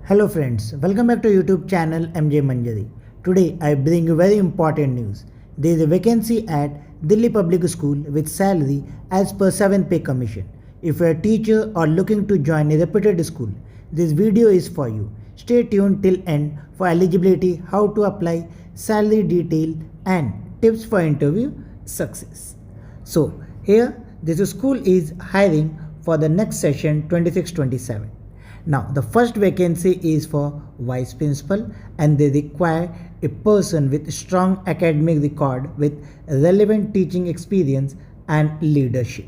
Hello friends, welcome back to YouTube channel MJ Manjari. Today I bring you very important news. There is a vacancy at Delhi Public School with salary as per 7th pay commission. If you are a teacher or looking to join a reputed school, this video is for you. Stay tuned till end for eligibility, how to apply, salary detail and tips for interview success. So here this school is hiring for the next session 26-27. Now the first vacancy is for vice principal and they require a person with strong academic record with relevant teaching experience and leadership.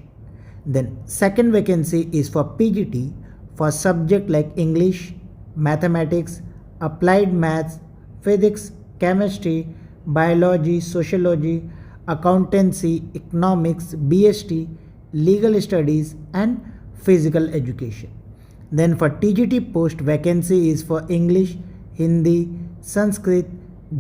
Then second vacancy is for PGT for subject like English, mathematics, applied maths, physics, chemistry, biology, sociology, accountancy, economics, BST, legal studies and physical education. Then for TGT post vacancy is for English, Hindi, Sanskrit,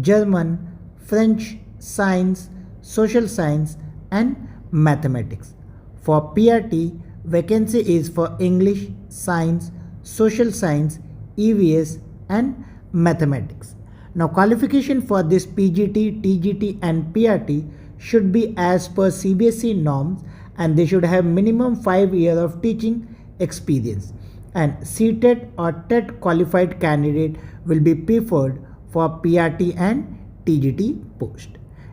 German, French, science, social science and mathematics. For PRT vacancy is for English, science, social science, EVS and mathematics. Now qualification for this PGT, TGT and PRT should be as per CBSE norms and they should have minimum 5 years of teaching experience. And CTET or TET qualified candidate will be preferred for PRT and TGT post.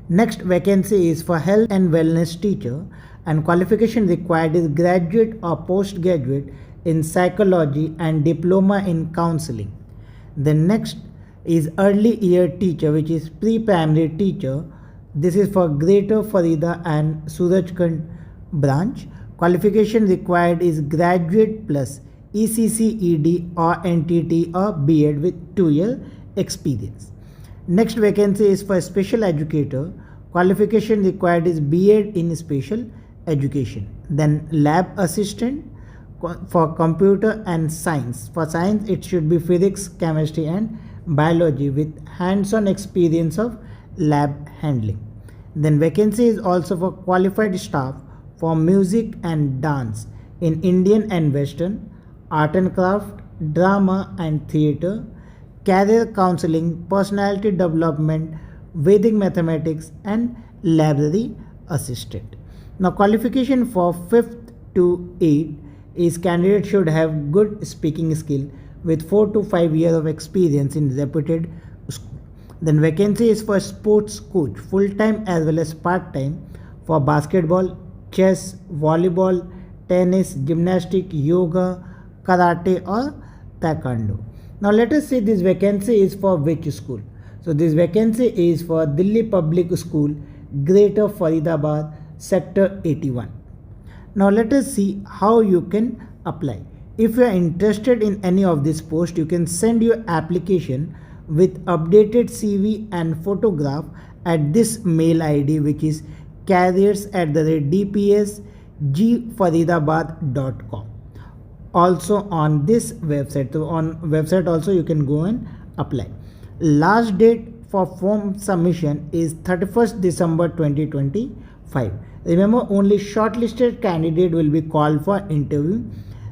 Next vacancy is for health and wellness teacher and qualification required is graduate or postgraduate in psychology and diploma in counseling. The next is early year teacher which is pre-primary teacher. This is for Greater Farida and Surajkund branch. Qualification required is graduate plus ECCED or NTT or B.Ed with 2-year experience. Next vacancy is for special educator. Qualification required is B.Ed in special education. Then lab assistant for computer and science. For science it should be physics, chemistry and biology with hands-on experience of lab handling. Then vacancy is also for qualified staff for music and dance in Indian and Western, art and craft, drama and theatre, career counseling, personality development, Vedic mathematics and library assistant. Now qualification for 5th to 8th is candidate should have good speaking skill with 4 to 5 years of experience in reputed school. Then vacancy is for sports coach full-time as well as part-time for basketball, chess, volleyball, tennis, gymnastics, yoga, karate or taekwondo. Now let us see this vacancy is for which school. So this vacancy is for Delhi Public School, Greater Faridabad, Sector 81. Now let us see how you can apply. If you are interested in any of this post, you can send your application with updated CV and photograph at this mail ID which is careers@dpsgfaridabad.com. Also on this website, so on website also you can go and apply. Last date for form submission is 31st December 2025. Remember, only shortlisted candidate will be called for interview.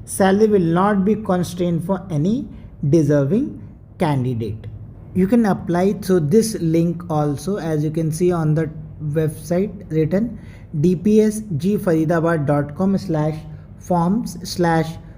Salary will not be constrained for any deserving candidate. You can apply through this link also, as you can see on the website written dpsgfaridabad.com/forms/view.php ?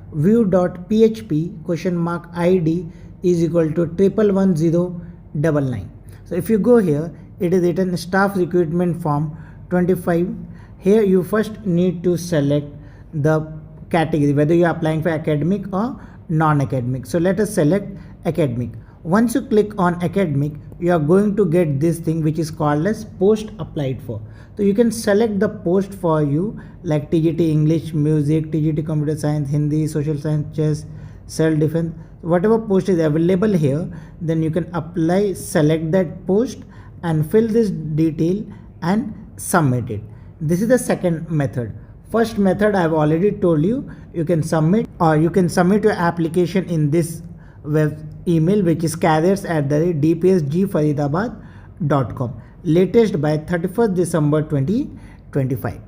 ID = 1110999. So if you go here, it is written staff recruitment form 25. Here you first need to select the category whether you are applying for academic or non-academic. So let us select academic. Once you click on academic, you are going to get this thing which is called as post applied for. So you can select the post for you like TGT English, music, TGT computer science, Hindi, social science, chess, self-defense, whatever post is available here, then you can apply, select that post and fill this detail and submit it. This is the second method. First method I have already told you, you can submit or you can submit your application in this web email which is careers@dpsgfaridabad.com, latest by 31st December 2025.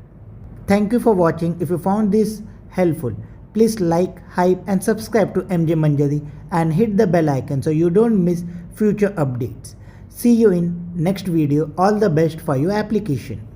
Thank you for watching. If you found this helpful, Please like, hype and subscribe to MJ Manjari and hit the bell icon so you don't miss future updates. See you in next video. All the best for your application.